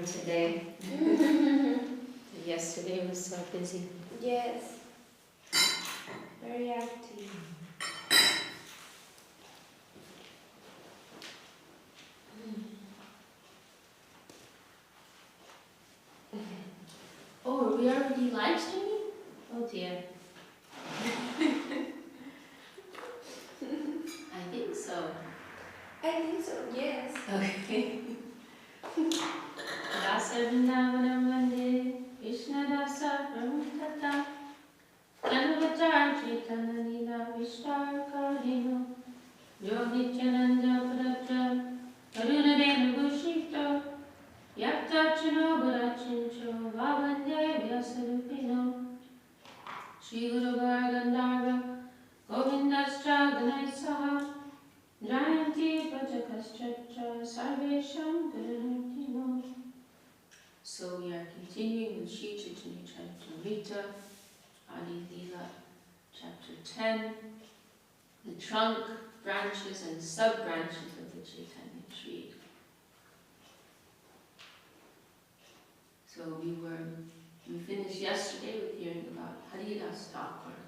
today. Yesterday was so busy. Yes. Very active. Oh, are we already live streaming? Oh dear. I think so. I think so, yes. Okay. Dasa Vrindavanam Vande Krishna Dasa Pramutata Kanavatar Chaitanya Lila Vishtar Karino Yogitananda Pradra Karunadena Bhushito Yaktachano Bharachincho Vavande Vyasadupino Shri Guru Vargandhara Govindascha Ganaisaha Jayanti Patakaschacha Sarvesham Gurunatino. So we are continuing with Sri Chaitanya Charitamrita, Adi Lila, chapter 10, the trunk, branches and sub-branches of the Chaitanya tree. So we finished yesterday with hearing about Haridas Thakur.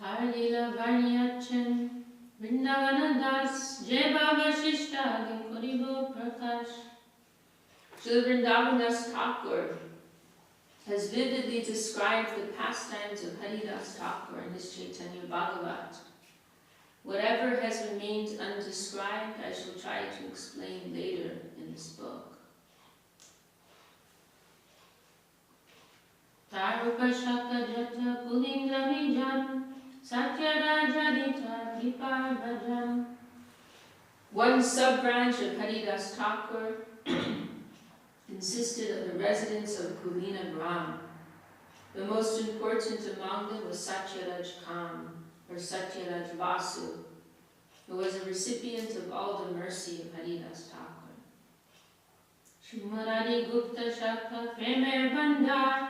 Tarlila Varniyachan Vrindavana Das Jai Baba Shishta Koribo Prakash. Srila Vrindavan Das Thakur has vividly described the pastimes of Haridas Thakur in his Chaitanya Bhagavat. Whatever has remained undescribed, I shall try to explain later in this book. Tarupa Shaka Jata Pulinga Vijan Satyarajadita Vipar Bhajam. One sub-branch of Haridas Thakur consisted of the residents of Kulina Gram. The most important among them was Satyaraj Khan, or Satyaraj Vasu, who was a recipient of all the mercy of Haridas Thakur. Shumarari Gupta Shaka Preme Bandhar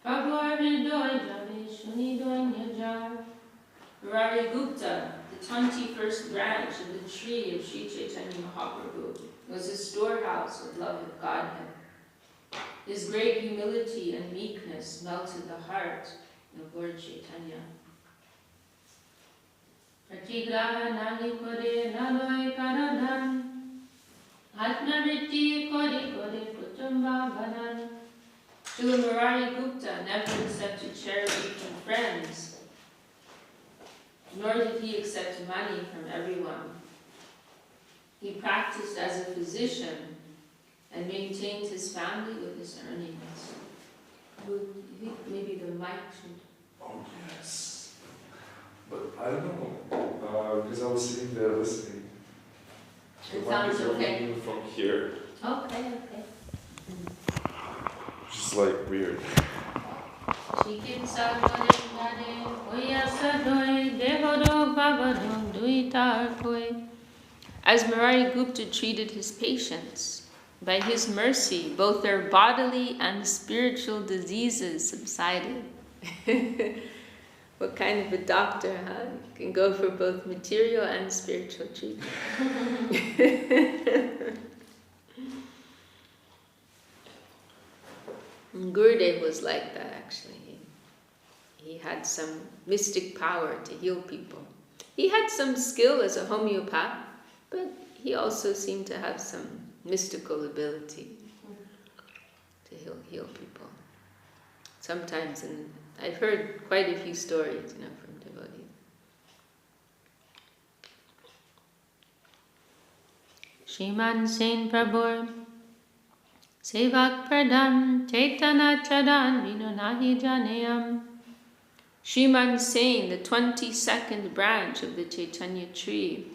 Prabhu Vidoi Jave Shunidoi Nyajar. Murari Gupta, the 21st branch of the tree of Sri Chaitanya Mahaprabhu, was a storehouse of love of Godhead. His great humility and meekness melted the heart of Lord Chaitanya. Pratigraha nagi kore naloi karadhan Atmavritti kore kore kutumba banan. Srila Murari Gupta never accepted charity from friends, nor did he accept money from everyone. He practiced as a physician and maintained his family with his earnings. You think maybe the mic should... Oh yes. But I don't know, because I was sitting there listening. It sounds okay. Even from here. Okay. Just like weird. As Murari Gupta treated his patients, by his mercy, both their bodily and spiritual diseases subsided. What kind of a doctor, huh? You can go for both material and spiritual treatment. Gurudev was like that, actually. He had some mystic power to heal people. He had some skill as a homeopath, but he also seemed to have some mystical ability to heal people. Sometimes, and I've heard quite a few stories, from devotees. Shriman Sen Prabhur Sevak Pradam Chaitana Chadan Vinonahi Janayam. Shriman Sen, the 22nd branch of the Chaitanya tree,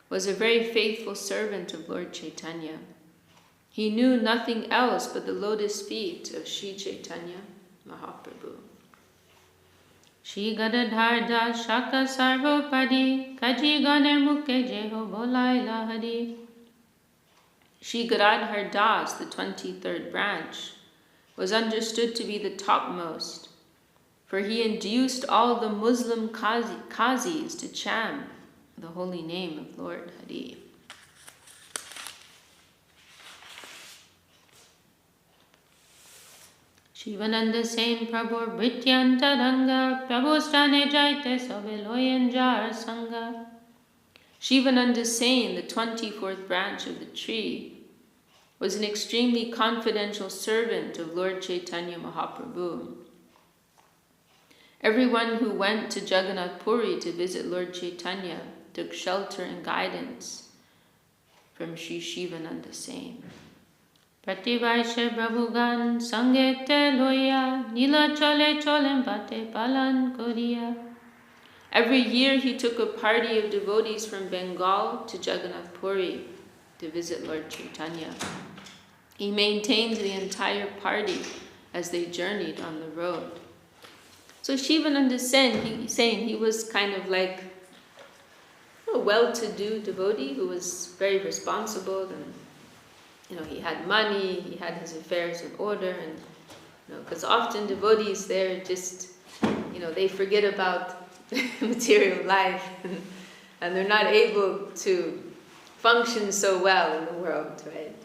was a very faithful servant of Lord Chaitanya. He knew nothing else but the lotus feet of Sri Chaitanya Mahaprabhu. Shri Gadadharda Shaka Sarvopadi Kaji Ganer Mukhe Jeho Bolai Lahari. Shri Gadadhar Das, the 23rd branch, was understood to be the topmost, for he induced all the Muslim Qazis to chant the holy name of Lord Hari. Shivananda Sain Prabhu Bhrityantadanga Prabhustane Jaite Sabeloyanjar Sangha. Shivananda Sain, the 24th branch of the tree, was an extremely confidential servant of Lord Chaitanya Mahaprabhu. Everyone who went to Jagannath Puri to visit Lord Chaitanya took shelter and guidance from Sri Shivananda Sain. Prativaisha Prabhugan Sangete Loya Nila Chole Cholem Bate Palan Korea. Every year he took a party of devotees from Bengal to Jagannath Puri to visit Lord Chaitanya. He maintained the entire party as they journeyed on the road. So Shivananda Sain, he was kind of like a well-to-do devotee who was very responsible, and he had money, he had his affairs in order, and because often devotees, they're just, they forget about material life, and they're not able to function so well in the world, right?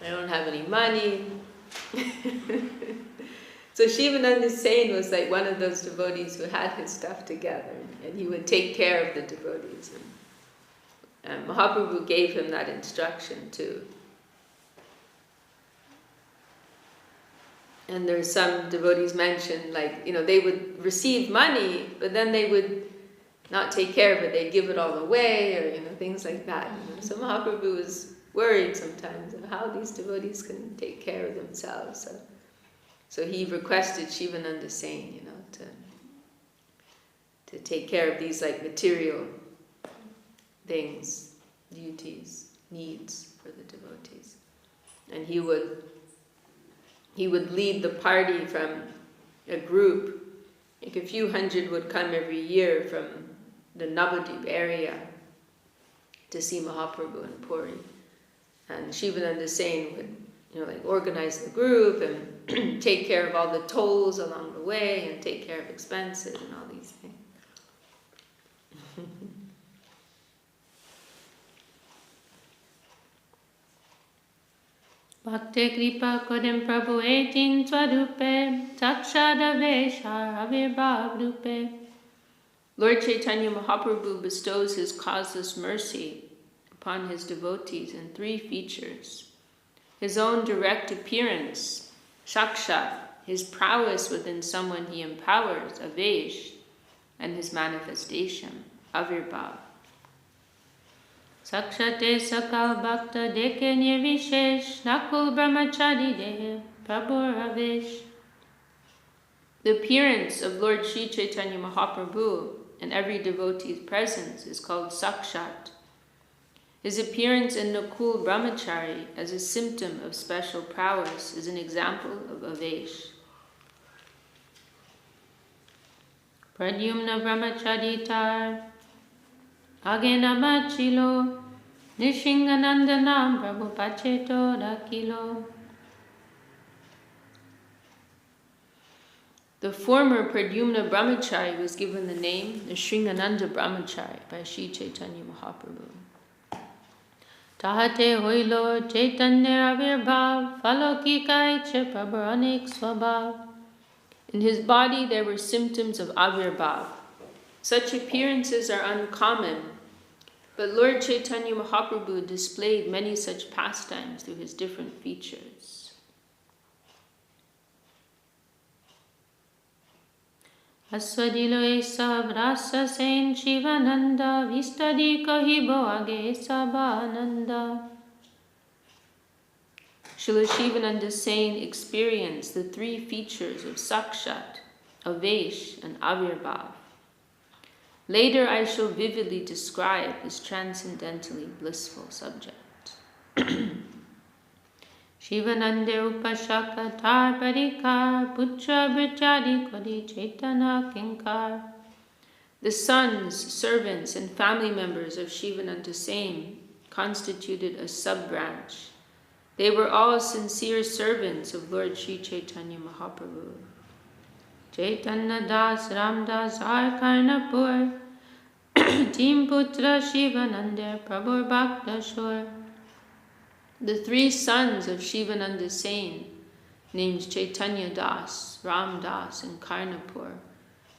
They don't have any money. So Shivananda Sain was like one of those devotees who had his stuff together, and he would take care of the devotees. And Mahaprabhu gave him that instruction too. And there's some devotees mentioned, like, they would receive money, but then they would not take care of it. They'd give it all away, or, things like that. So Mahaprabhu was worried sometimes of how these devotees can take care of themselves. So he requested Shivananda Sain, to take care of these like material things, duties, needs for the devotees. And he would lead the party from a group, like a few hundred would come every year from the Navadvip area to see Mahaprabhu in Puri. And Shivananda Sain would organize the group and take care of all the tolls along the way and take care of expenses and all these things. Bhakti Kripa Kodem Prabhu Etin Swarupe Takshadaveshar Avirbhav Rupe. Lord Chaitanya Mahaprabhu bestows his causeless mercy upon his devotees in 3 features. His own direct appearance, Shakshat, his prowess within someone he empowers, Avesh, and his manifestation, Avirbhav. Sakshate Sakal Bhakta Deke Nirvishesh Nakul Brahmachari Dehe Prabhu Avesh. The appearance of Lord Sri Chaitanya Mahaprabhu in every devotee's presence is called Sakshat. His appearance in Nakul Brahmachari as a symptom of special prowess is an example of Avesh. Pradyumna Brahmacharitar Agena Machilo Nishinganandanam Prabhu Pacheto Dakilo. The former Pradyumna Brahmachari was given the name Nishingananda Brahmachari by Sri Chaitanya Mahaprabhu. Tahate hoilo Chaitanya Avirbhav Falokikai che Prabharanik Swabhav. In his body there were symptoms of Avirbhav. Such appearances are uncommon, but Lord Chaitanya Mahaprabhu displayed many such pastimes through his different features. Aswadilo Esab Rasa Sain Shivananda Vistadi Kahibo Age Sabananda. Srila Shivananda Sain experienced the 3 features of Sakshat, Avesh, and Avirbhav. Later I shall vividly describe this transcendently blissful subject. Shivananda Upashaka Tar Parikar Putra Brichadi Kodi Chaitana Kinkar. The sons, servants, and family members of Shivananda Sain constituted a sub-branch. They were all sincere servants of Lord Sri Chaitanya Mahaprabhu. Chaitanya Das Ramdas Arkarnapur Team Putra Shivananda Prabhu Bhakta Shur. The 3 sons of Shivananda Sain named Chaitanya Das, Ram Das, and Karnapur,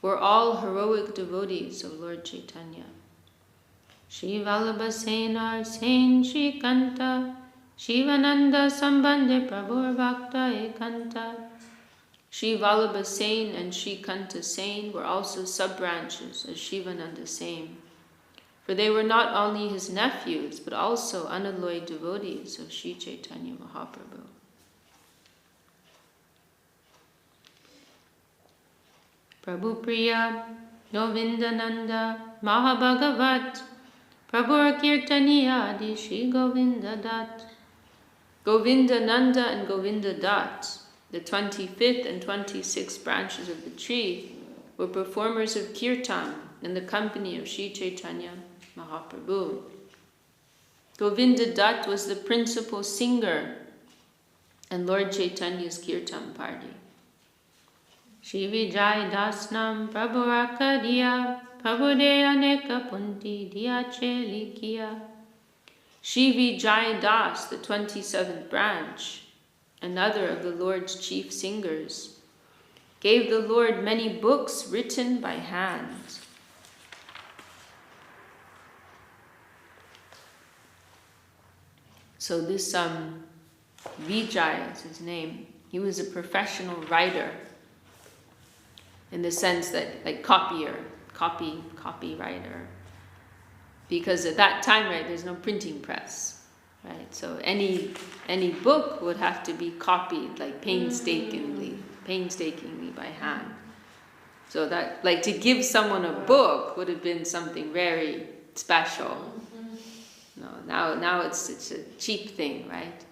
were all heroic devotees of Lord Chaitanya. Shri Vallabha Senar Sen Shri Kanta, Shivananda Sambandhe Prabhur Bhakta Ekanta. Shri Vallabha Sen and Shri Kanta Sen were also sub-branches of Shivananda Sen, for they were not only his nephews, but also unalloyed devotees of Sri Chaitanya Mahaprabhu. Prabhu Priya, Govindananda, Mahabhagavat, Prabhu Kirtaniya Adi Shri Govinda Dat. Govindananda and Govinda Dat, the 25th and 26th branches of the tree, were performers of kirtan in the company of Sri Chaitanya Mahaprabhu. Govinda Dat was the principal singer in Lord Chaitanya's kirtan party. Shri Vijay Dasnam Prabhu Rakadiya Prabhu De Aneka Punti Diache Likiya. Shri Vijay Das, the 27th branch, another of the Lord's chief singers, gave the Lord many books written by hand. So this Vijay is his name. He was a professional writer, in the sense that, like, copywriter. Because at that time, right, there's no printing press, right? So any book would have to be copied, like, painstakingly by hand. So that, like, to give someone a book would have been something very special. No, now it's a cheap thing, right?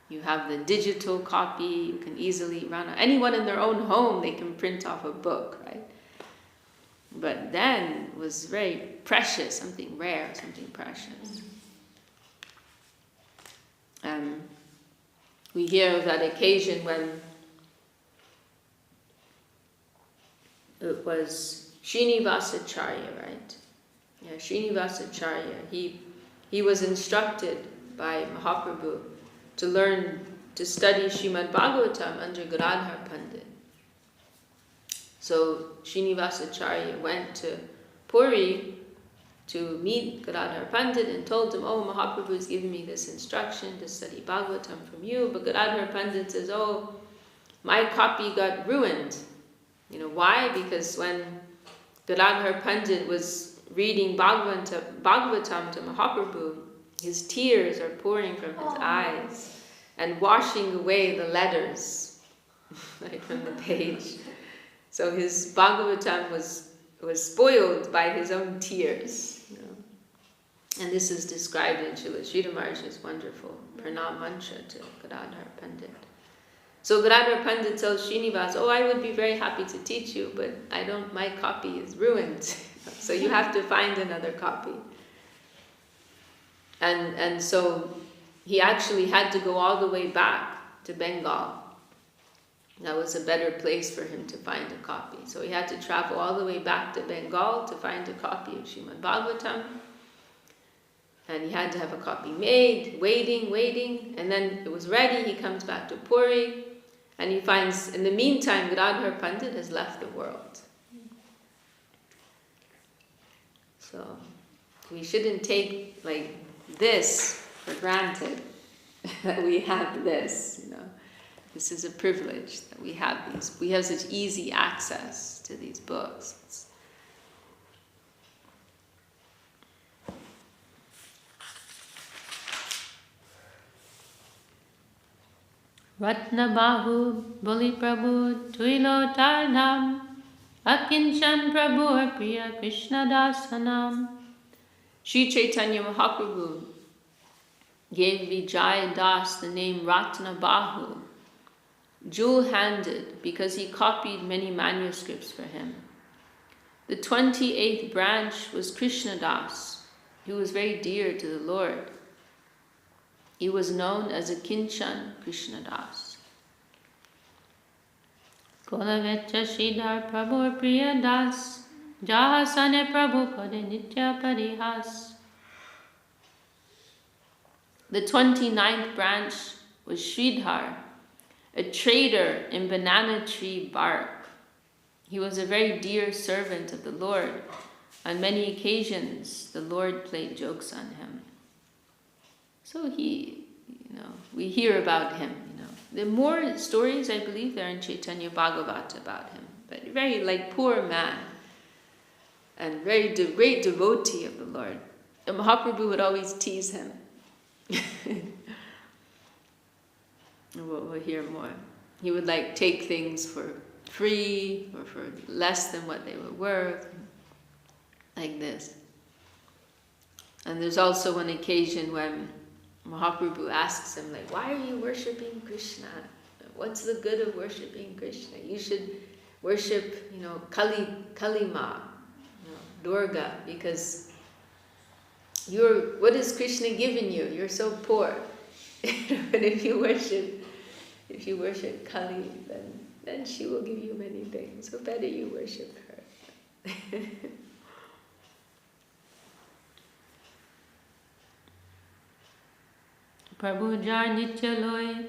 You have the digital copy, you can easily anyone in their own home, they can print off a book, right? But then it was very precious, something rare, something precious. We hear of that occasion when it was Srinivasacharya, right? Yeah, Srinivasacharya. He was instructed by Mahaprabhu to study Srimad Bhagavatam under Gadadhar Pandit. So Srinivasacharya went to Puri to meet Gadadhar Pandit and told him, oh, Mahaprabhu has given me this instruction to study Bhagavatam from you. But Gadadhar Pandit says, oh, my copy got ruined. You know, why? Because when Gadadhar Pandit was reading Bhagavatam to Mahaprabhu, his tears are pouring from his eyes and washing away the letters right from the page. So his Bhagavatam was spoiled by his own tears. You know? And this is described in Srila Sridhar Maharaj's wonderful Pranam Mantra to Gadadhar Pandit. So Gadadhar Pandit tells Srinivas, oh, I would be very happy to teach you, but my copy is ruined. So you have to find another copy. And so he actually had to go all the way back to Bengal. That was a better place for him to find a copy. So he had to travel all the way back to Bengal to find a copy of Srimad Bhagavatam. And he had to have a copy made, waiting, and then it was ready. He comes back to Puri, and he finds, in the meantime, Gadadhar Pandit has left the world. So we shouldn't take, like, this for granted, that we have this, you know. This is a privilege that we have these. We have such easy access to these books. Ratnabahu, Boli Prabhu, Tuilo Tarnam, Akinchan Prabhu, Priya Krishna Dasanam. Sri Chaitanya Mahaprabhu gave Vijay Das the name Ratnabahu, jewel-handed, because he copied many manuscripts for him. The 28th branch was Krishna Das, who was very dear to the Lord. He was known as a Kinchan Krishna Das. Kolavecha Sridhar Prabhu Priya Das, Jahasane Prabhu Kode Nitya Parihas. The 29th branch was Sridhar, a trader in banana tree bark. He was a very dear servant of the Lord. On many occasions, the Lord played jokes on him. So we hear about him, There are more stories, I believe, there in Chaitanya Bhagavata about him. But very poor man and very great devotee of the Lord. The Mahaprabhu would always tease him. We'll hear more. He would take things for free or for less than what they were worth, like this. And there's also one occasion when Mahaprabhu asks him, why are you worshipping Krishna? What's the good of worshipping Krishna? You should worship, Kalima, Durga, because what has Krishna given you? You're so poor. But if you worship Kali, then she will give you many things. So better you worship her. Prabhu jar nitya loy,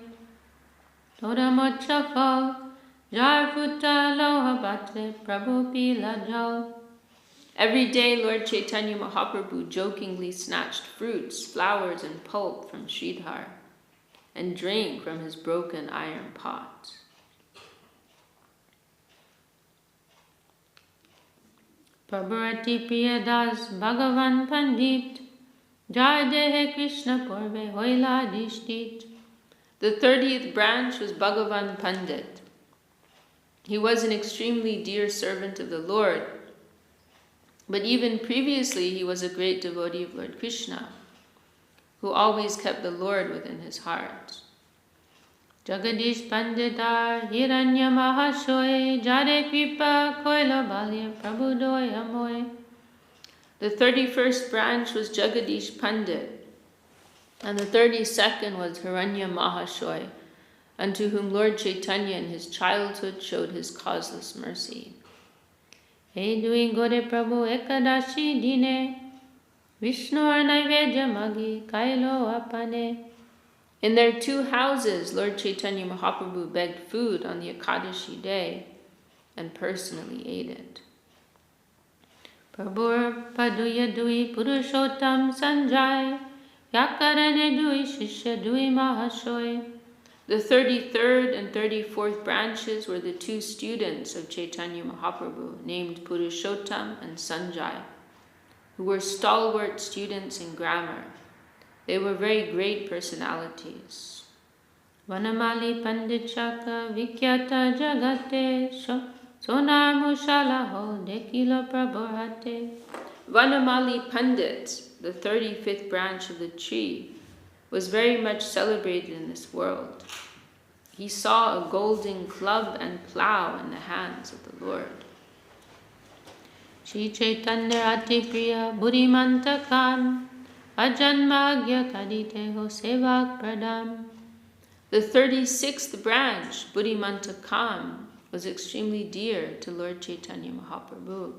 toda mocha fal, jar futa loha batre, Prabhu pila jal. Every day Lord Chaitanya Mahaprabhu jokingly snatched fruits, flowers and pulp from Sridhar and drank from his broken iron pot. Prabhurati Priya Das Bhagavan Pandit Jai Dehe Krishna Purve Hoila Dishtit. The 30th branch was Bhagavan Pandit. He was an extremely dear servant of the Lord, but even previously he was a great devotee of Lord Krishna, who always kept the Lord within his heart. Jagadish Pandidar Hiranya Mahashoy Jare Kripa Koila Balya Prabhudoya Moy. The 31st branch was Jagadish Pandit, and the 32nd was Hiranya Mahashoy, unto whom Lord Chaitanya in his childhood showed his causeless mercy. Hey doing Gore Prabhu Ekadashi Dine Vishnu Naivedya Magi Kailo Apane. In their 2 houses, Lord Chaitanya Mahaprabhu begged food on the Ekadashi day and personally ate it. Prabhur Paduya Dui Purushottam Sanjay Yakarane Dui Shishya Dui Mahashoy. The 33rd and 34th branches were the 2 students of Chaitanya Mahaprabhu named Purushottam and Sanjay, who were stalwart students in grammar. They were very great personalities. Vanamali Pandichaka Vikyata Jagate Sonar Mushala Ho Dekilo Prabhurate. Vanamali Pandit, the 35th branch of the tree, was very much celebrated in this world. He saw a golden club and plough in the hands of the Lord. Shri Chaitanya Ati Priya Buddhimantakan Ajanmagya Kadite Ho Sevak Pradam. The 36th branch, Buddhimantakam, was extremely dear to Lord Chaitanya Mahaprabhu.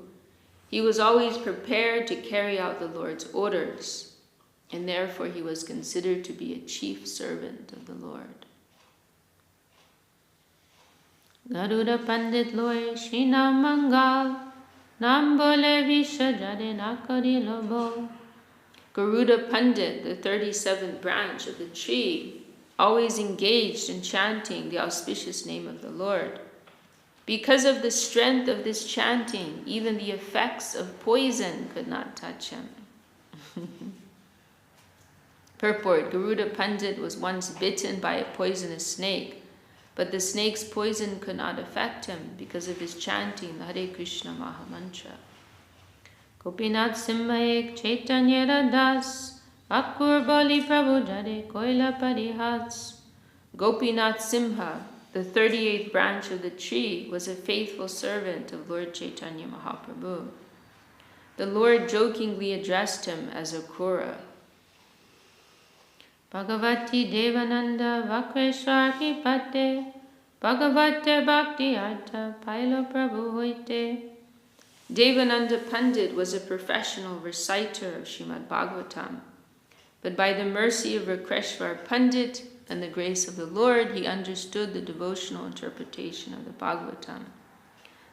He was always prepared to carry out the Lord's orders, and therefore he was considered to be a chief servant of the Lord. Garuda Pandit Loy Srinam Mangal Nam Bole Visha Jade Nakari Lobo. Garuda Pandit, the 37th branch of the tree, always engaged in chanting the auspicious name of the Lord. Because of the strength of this chanting, even the effects of poison could not touch him. Purport: Garuda Pandit was once bitten by a poisonous snake, but the snake's poison could not affect him because of his chanting the Hare Krishna Maha Mantra. Gopinath Simhaek Chaitanya Das Akur Bali Prabhu Jade Koila Parihats. Gopinath Simha, the 38th branch of the tree, was a faithful servant of Lord Chaitanya Mahaprabhu. The Lord jokingly addressed him as Akrura. Bhagavati Devananda Vakreshwar Ki Pate Bhagavate Bhakti Artha Pailo Prabhu Hoite. Devananda Pandit was a professional reciter of Srimad Bhagavatam, but by the mercy of Vakreshwar Pandit, and the grace of the Lord, he understood the devotional interpretation of the Bhagavatam.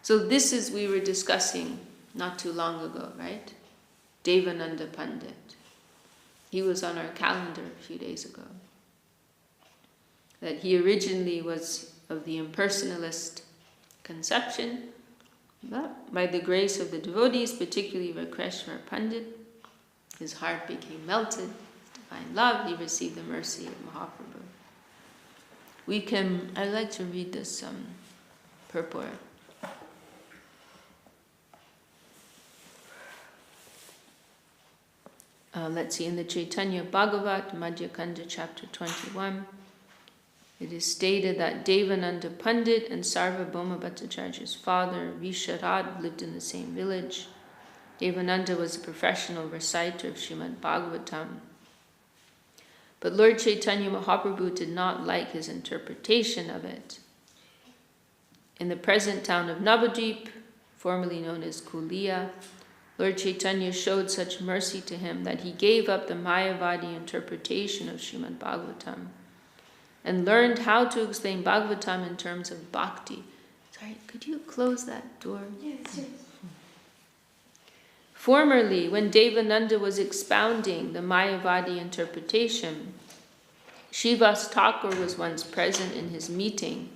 So this is, we were discussing not too long ago, right? Devananda Pandit. He was on our calendar a few days ago. That he originally was of the impersonalist conception, but by the grace of the devotees, particularly Vakreshwar Pandit, his heart became melted with divine love. He received the mercy of Mahaprabhu. I'd like to read this purport. Let's see, in the Chaitanya Bhagavat, Madhya Kanda, chapter 21, it is stated that Devananda Pandit and Sarvabhauma Bhattacharya's father, Vishakha, lived in the same village. Devananda was a professional reciter of Srimad Bhagavatam. But Lord Chaitanya Mahaprabhu did not like his interpretation of it. In the present town of Navadvip, formerly known as Kulia, Lord Chaitanya showed such mercy to him that he gave up the Mayavadi interpretation of Srimad Bhagavatam and learned how to explain Bhagavatam in terms of bhakti. Sorry, could you close that door? Yes. Formerly, when Devananda was expounding the Mayavadi interpretation, Srivas Thakur was once present in his meeting,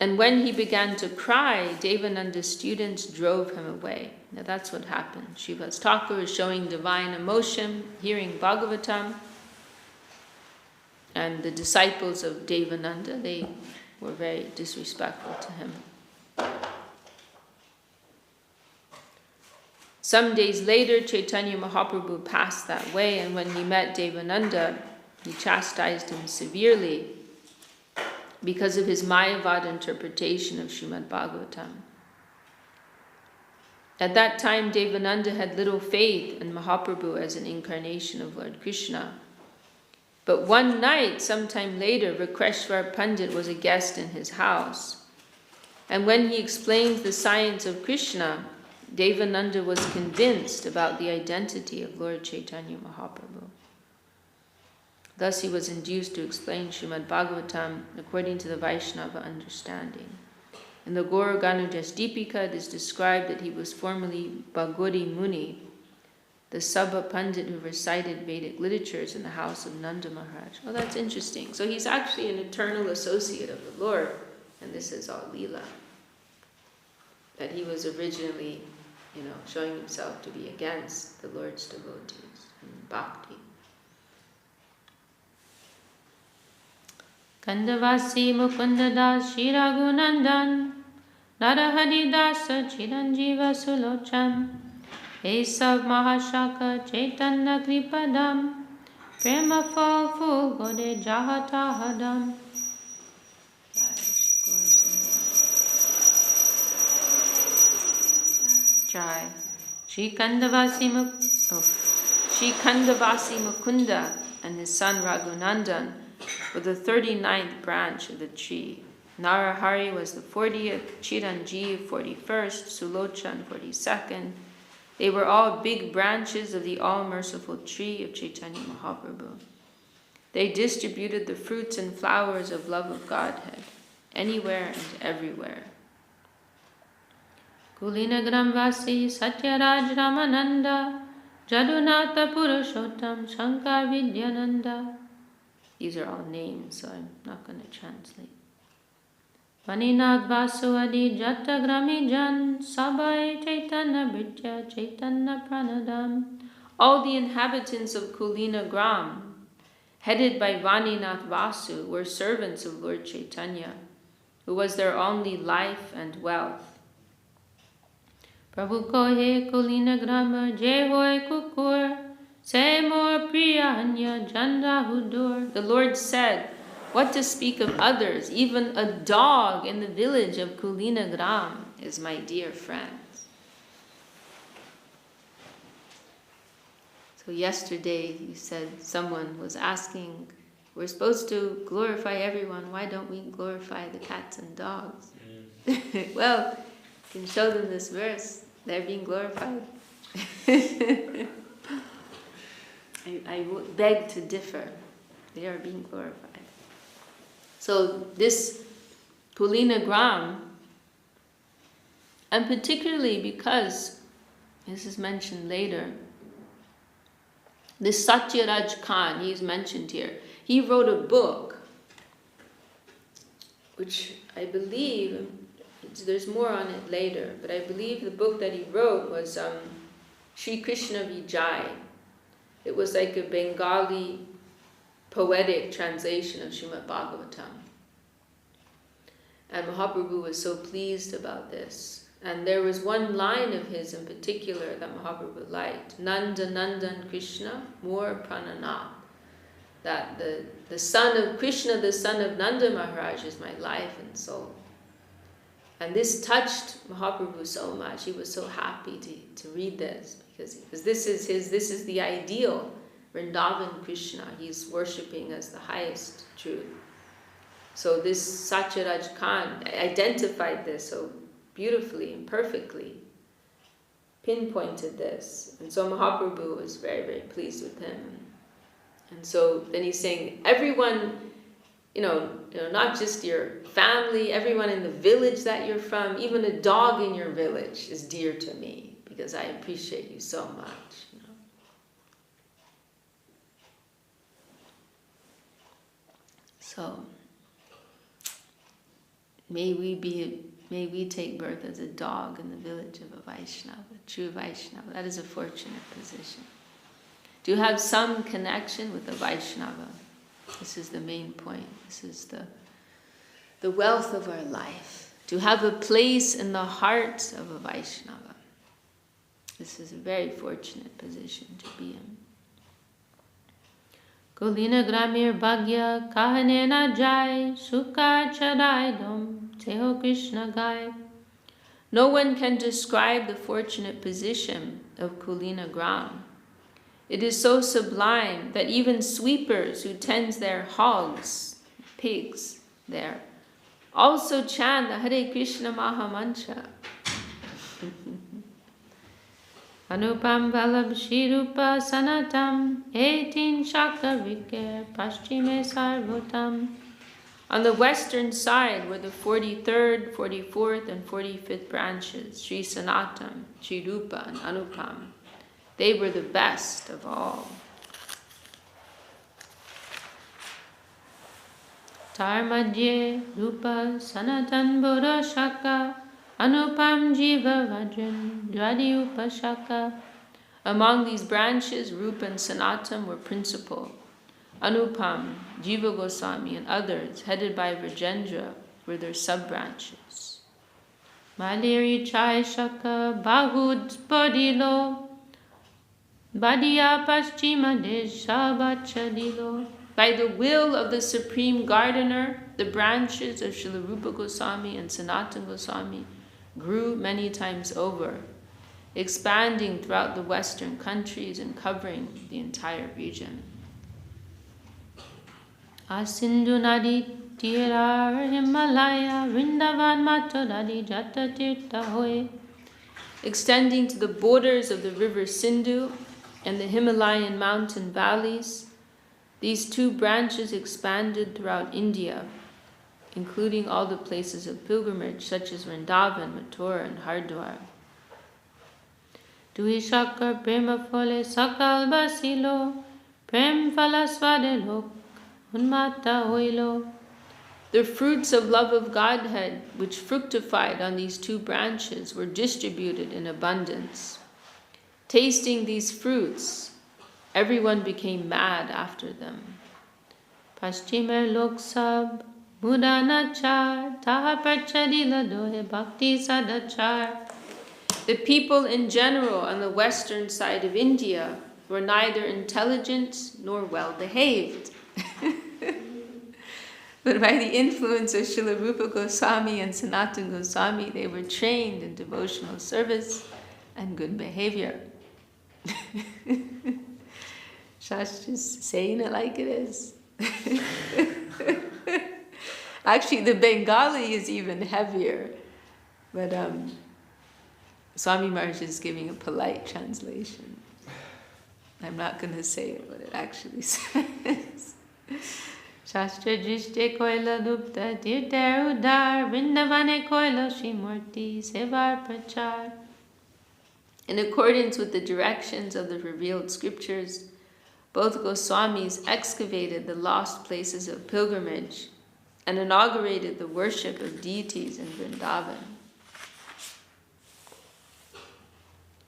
and when he began to cry, Devananda's students drove him away. Now that's what happened. Srivas Thakur is showing divine emotion, hearing Bhagavatam, and the disciples of Devananda, they were very disrespectful to him. Some days later, Chaitanya Mahaprabhu passed that way, and when he met Devananda, he chastised him severely because of his Mayavad interpretation of Srimad Bhagavatam. At that time, Devananda had little faith in Mahaprabhu as an incarnation of Lord Krishna. But one night, sometime later, Vakreshwar Pandit was a guest in his house. And when he explained the science of Krishna, Devananda was convinced about the identity of Lord Chaitanya Mahaprabhu. Thus he was induced to explain Srimad Bhagavatam according to the Vaishnava understanding. In the Gaura Ganujas Deepika, it is described that he was formerly Bhagodi Muni, the Sabha Pandit who recited Vedic literatures in the house of Nanda Maharaj. Oh, that's interesting. So he's actually an eternal associate of the Lord, and this is all Leela. That he was originally, showing himself to be against the Lord's devotees and bhakti. Kandavasi Mukundadas Shri Raghunandan Narahadidasa Chiranjiva Sulochan Esav Mahashaka Chaitanya Kripadam Prema Ful Gode Jahatahadam. Jai. Shri Kandavasi Mukunda and his son Raghunandan were the 39th branch of the tree. Narahari was the 40th, Chiranjeev 41st, Sulochan 42nd. They were all big branches of the all-merciful tree of Chaitanya Mahaprabhu. They distributed the fruits and flowers of love of Godhead, anywhere and everywhere. Kulinagram Vasi Satyaraj Ramananda Jadunatha Purushottam Shankar Vidyananda. These are all names, so I'm not going to translate. Vaninad Vasu Adi Jatagrami Jan Sabai Chaitanya Britya Chaitanya Pranadam. All the inhabitants of Kulina Gram, headed by Vaninath Vasu, were servants of Lord Chaitanya, who was their only life and wealth. Prabhu kohe Kulina Grama Jai hoy kukur Se more priyanya janda hudur. The Lord said, what to speak of others, even a dog in the village of Kulina Gram is my dear friend. So yesterday you said someone was asking, we're supposed to glorify everyone, why don't we glorify the cats and dogs? Well, you can show them this verse, they're being glorified. I beg to differ. They are being glorified. So this Kulina Gram, and particularly because, this is mentioned later, this Satyaraj Khan, he is mentioned here. He wrote a book, which I believe, there's more on it later, but I believe the book that he wrote was Sri Krishna Vijay. It was like a Bengali poetic translation of Srimad Bhagavatam. And Mahaprabhu was so pleased about this. And there was one line of his in particular that Mahaprabhu liked. Nanda Nandan Krishna More Prananat. That the son of Krishna, the son of Nanda Maharaj, is my life and soul. And this touched Mahaprabhu so much. He was so happy to read this because this is the ideal Vrindavan Krishna. He's worshipping as the highest truth. So this Satyaraj Khan identified this so beautifully and perfectly, pinpointed this. And so Mahaprabhu was very, very pleased with him. And so then he's saying, everyone, not just your family, everyone in the village that you're from, even a dog in your village is dear to me because I appreciate you so much. So may we take birth as a dog in the village of a Vaishnava, a true Vaishnava. That is a fortunate position. To have some connection with a Vaishnava. This is the main point. This is the wealth of our life. To have a place in the heart of a Vaishnava. This is a very fortunate position to be in. Kulina Gramir Bhagya Kahanena Jai Sukha Charai Dom Teho Krishna Gai. No one can describe the fortunate position of Kulina Gram. It is so sublime that even sweepers who tend their hogs, pigs there, also chant the Hare Krishna Maha Mantra. Anupam Valabh Shirupa Sanatam Etin Shaka Vikir Paschime Sarvotam. On the western side were the 43rd, 44th, and 45th branches, Sri Sanatam, Sri Rupa, and Anupam. They were the best of all. Tarmadye Rupa Sanatan Bodha Shaka Anupam Jiva Vajran Dwadi Upashaka. Among these branches, Rupa and Sanatam were principal. Anupam, Jiva Goswami, and others, headed by Vrajendra, were their sub-branches. Maleri Chai Shaka Bahud Bodhilo Badiya Paschima Desha Bachadilo. By the will of the Supreme Gardener, the branches of Srila Rupa Goswami and Sanatana Goswami grew many times over, expanding throughout the western countries and covering the entire region. Asindhu Nadi Tirar Himalaya Vrindavan Matodadi Jata Tirtha Hoy. Extending to the borders of the river Sindhu and the Himalayan mountain valleys, these two branches expanded throughout India, including all the places of pilgrimage such as Vrindavan, Mathura, and Hardwar. Dui Shakar Prema Phole Sakal Basilo Prem Phala Swade Lok Unmata Hoilo. The fruits of love of Godhead, which fructified on these two branches, were distributed in abundance. Tasting these fruits, everyone became mad after them. Paschime Loksab Mudanachar Taha Prachadila Dohe Bhakti Sadachar. The people in general on the western side of India were neither intelligent nor well behaved. But by the influence of Srila Rupa Goswami and Sanatana Goswami, they were trained in devotional service and good behavior. Shastra's saying it like it is. Actually, the Bengali is even heavier, but Swami Maharaj is giving a polite translation. I'm not going to say what it actually says. Shastra Drishte Koila Lupta Tirther Udar Vrindavane Koila Shrimurti Sevar Prachar. In accordance with the directions of the revealed scriptures, both Goswamis excavated the lost places of pilgrimage and inaugurated the worship of deities in Vrindavan.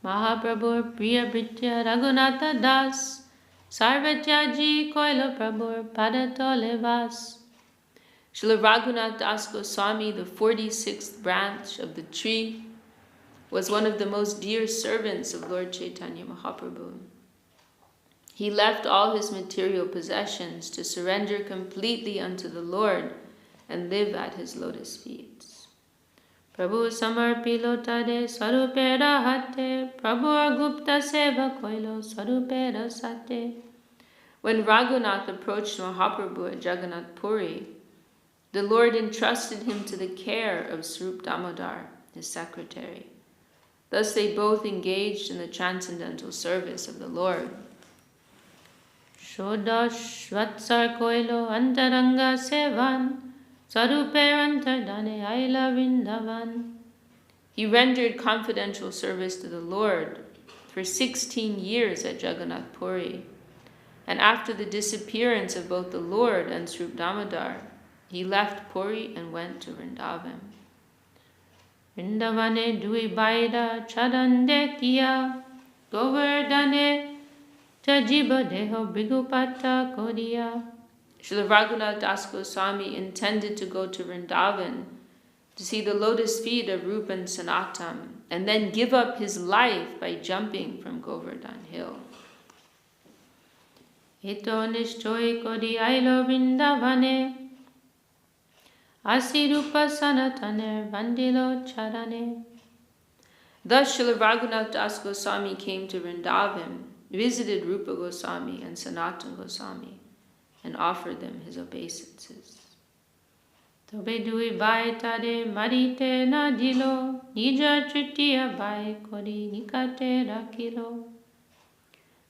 Mahaprabhu Priya Britya Raghunatha Das Sarvatyaji Koila Prabhu Padatole Vas. Srila Raghunath Das Goswami, the 46th branch of the tree, was one of the most dear servants of Lord Chaitanya Mahaprabhu. He left all his material possessions to surrender completely unto the Lord and live at his lotus feet. Prabhu Samarpilo Tade Swarupera Hate Prabhu Agupta Seva Koilo Swarupera Sate. When Raghunath approached Mahaprabhu at Jagannath Puri, the Lord entrusted him to the care of Swarup Damodar, his secretary. Thus they both engaged in the transcendental service of the Lord. Shodash Vatsar Koilo Antaranga Sevan Sarupera Aila Vrindavan. He rendered confidential service to the Lord for 16 years at Jagannath Puri, and after the disappearance of both the Lord and Swarup Damodar, he left Puri and went to Vrindavan. Vrindavane Dui Baida Chadande Kiya Govardhane Tajiba Deho Brigupata Kodiya. Srila Raghunath Das Goswami intended to go to Vrindavan to see the lotus feet of Rupa and Sanatam, and then give up his life by jumping from Govardhan Hill. Hito nishchoi kodi ailo Vrindavane Asirupa Sanatane Vandilo Charane. Thus Srila Raghunath Das Goswami came to Vrindavan, visited Rupa Goswami and Sanatana Goswami, and offered them his obeisances. Tobe dui bai tade marite na dilo, nija tritiya bai kori nikate rakilo.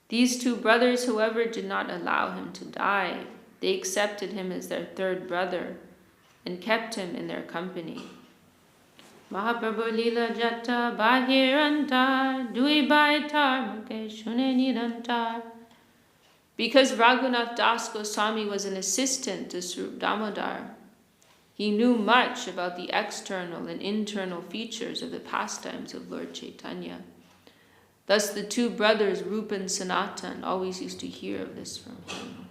These two brothers, however, did not allow him to die. They accepted him as their third brother and kept him in their company. Mahaprabhu lila jata bahirantar, dui bai tar muke shune nirantar. Because Raghunath Das Goswami was an assistant to Swarup Damodar, he knew much about the external and internal features of the pastimes of Lord Chaitanya. Thus the two brothers, Rupa and Sanatan, always used to hear of this from him.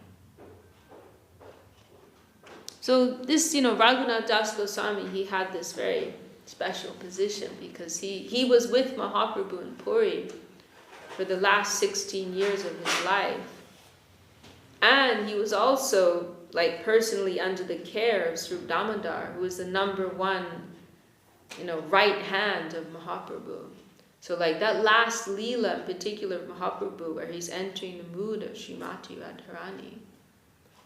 So this, Raghunath Das Goswami, he had this very special position because he was with Mahaprabhu in Puri for the last 16 years of his life. And he was also personally under the care of Swarup Damodar, who was the number one, right hand of Mahaprabhu. So that last Leela in particular of Mahaprabhu, where he's entering the mood of Srimati Radharani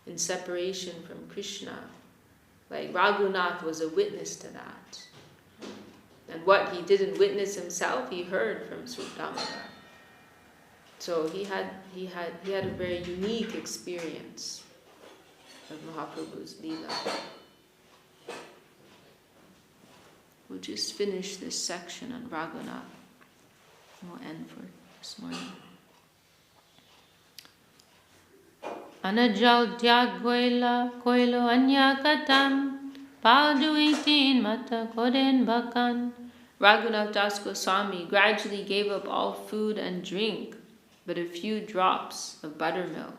in separation from Krishna, Raghunath was a witness to that. And what he didn't witness himself, he heard from Swarup Damodar. So he had a very unique experience of Mahaprabhu's Leela. We'll just finish this section on Raghunath. We'll end for this morning. Anajal tyag koilo anya katam palduitin mata koden bakan. Raghunath Das Goswami gradually gave up all food and drink, but a few drops of buttermilk.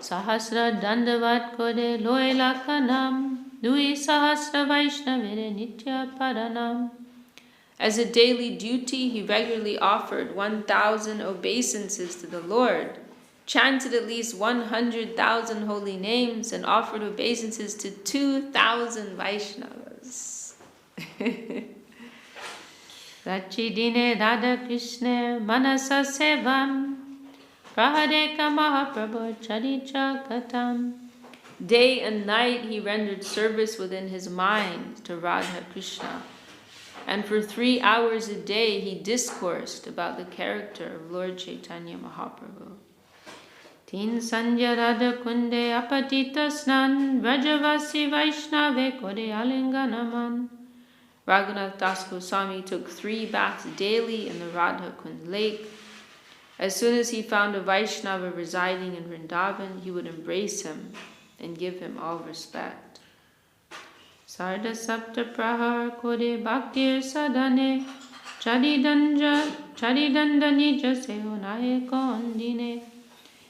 Sahasra dandavat kode loela kanam, dui sahasra vaishnavire nitya paranam. As a daily duty, he regularly offered 1,000 obeisances to the Lord, chanted at least 100,000 holy names, and offered obeisances to 2,000 Vaishnavas. Rachidine Radha Krishna Manasa Sevam Prahadeka Mahaprabhu Charicha Katam. Day and night he rendered service within his mind to Radha Krishna, and for 3 hours a day he discoursed about the character of Lord Chaitanya Mahaprabhu. Tin Sanja Radha Kunde Apatita Snan Vrajavasi Vaishnave Kode Alinganaman. Raghunath Das Goswami took 3 baths daily in the Radha Kund lake. As soon as he found a Vaishnava residing in Vrindavan, he would embrace him and give him all respect. Sarda Sapta Prahar Kode Bhaktir Sadhane Charidandani Jaseo Nahe Kondine.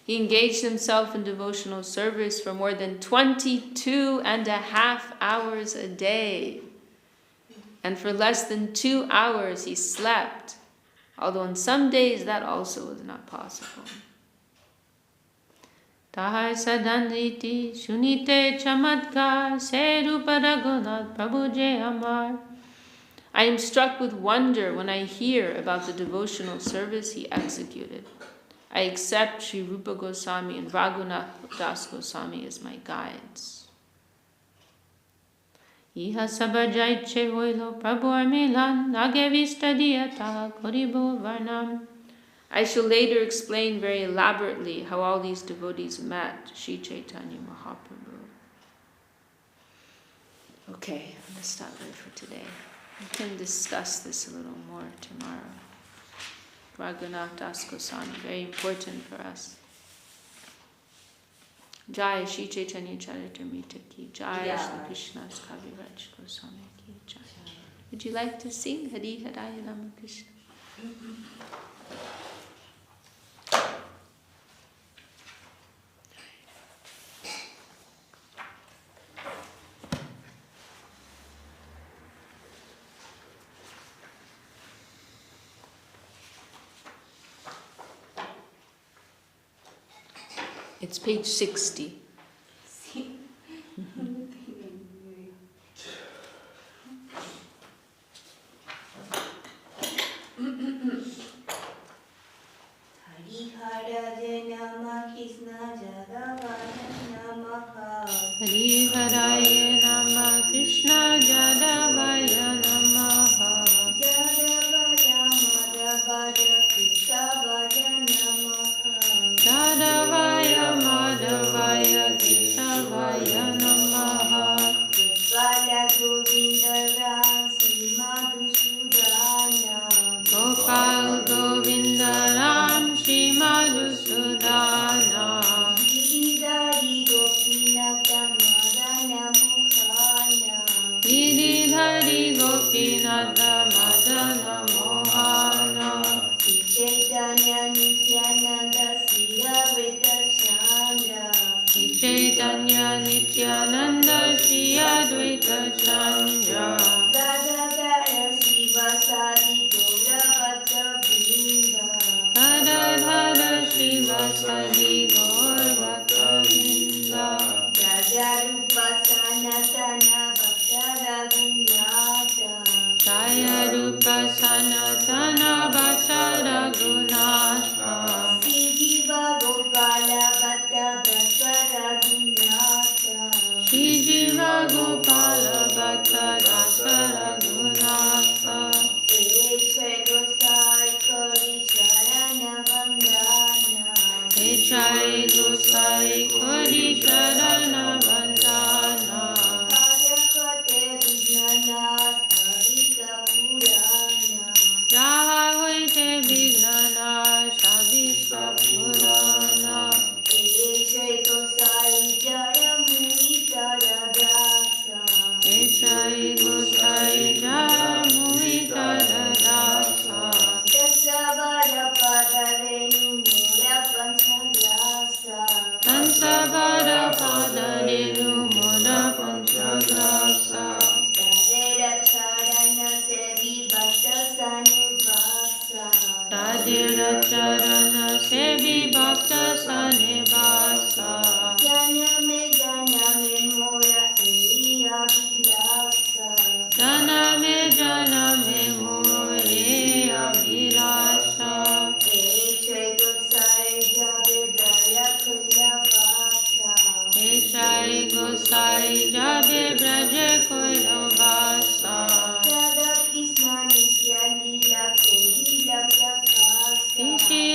He engaged himself in devotional service for more than 22.5 hours a day. And for less than 2 hours he slept, although on some days that also was not possible. Tahar Sadhanriti Shunite Chamatkar Se Rupa Raghunath Prabhu Je Amar. I am struck with wonder when I hear about the devotional service he executed. I accept Sri Rupa Goswami and Raghunath Das Goswami as my guides. Iha sabajaiche hoilo Prabhu Milan Nagevistadiyata Koribo Varnam. I shall later explain very elaborately how all these devotees met Sri Chaitanya Mahaprabhu. Okay, I'm going to stop there for today. We can discuss this a little more tomorrow. Raghunath Das Goswami, very important for us. Jai Shri Chaitanya Charitamrita ki Jai, Shri Krishna's Kaviraj Goswami ki Jai. Would you like to sing Hari Haraya Rama Krishna? It's page 60. Hari Haraya Nama Krishna Jadavaya Namaha. Jadavaya Madhavaya Keshavaya Namaha. Gopal Govinda Ram Shri Madhusudana. Giridhari Gopinatha Madana Mohana. Chaitanya Nityananda Siraveta Chandra. Chaitanya Nityananda Shri Advaita Chandra. Gadagara Srivasadi Gauravata Vrinda. Gadadhara Srivasadi Gauravata Vrinda. Jajarupa Sanatana Bhakta Raghunatha. Jaya Rupa Sanatana Bhakta Raghunatha. Sijiva Gopala Bhatta Bhakta Raghunatha. Shri Jiva Gopala Bhatta Rasa Raghunatha. Echai Gosai Kori Charana Vandana. Echai Gosai Kori Charana Vandana. Ajakate Vijnana Savika Purana. Jaha Hoite Vignana Shabisha Purana. Echai Gosai Jara Muitara Dasa. Echai Gosai Jara Muitara Dasa. Dasavara Padarenu Mura Panchagrasa. Tansavara Padarenu Moda Panchagrasa. Tadera Charana Sevi Bhatta Sanivasa. Tadira Charana Sevi Bhakta Sanivasa. Janame Mora Eya Vilasa. Janame Janame More Abhirasa. Echai Gosai Jabe Braya Kula Vasa. Echai Gosai Jabe Braja Koilavasa. Radha Krishna Nitya Lila Korila Prakasa. Shri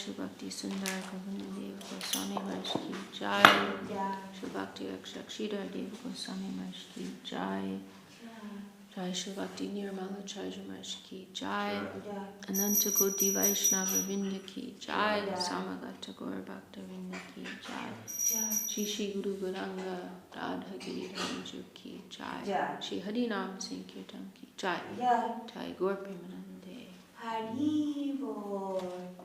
Shri Bhakti Sundar Govinda Dev Goswami Maharaj ki Jai. Shri Bhakti Rakshakshida Dev Goswami Maharaj ki Jai. Jai Shri Bhakti Nirmala Charja Maharaj ki Jai. Ananta Koti Vaishnava Vrinda ki Jai. Samagata Gaur Bhakta Vrinda ki Jai. Shri Shri Guru Gauranga Radha Giridhara ki Jai. Shri Harinam Sankirtan ki Jai. Jai Gaur Premanande. Hari Bol.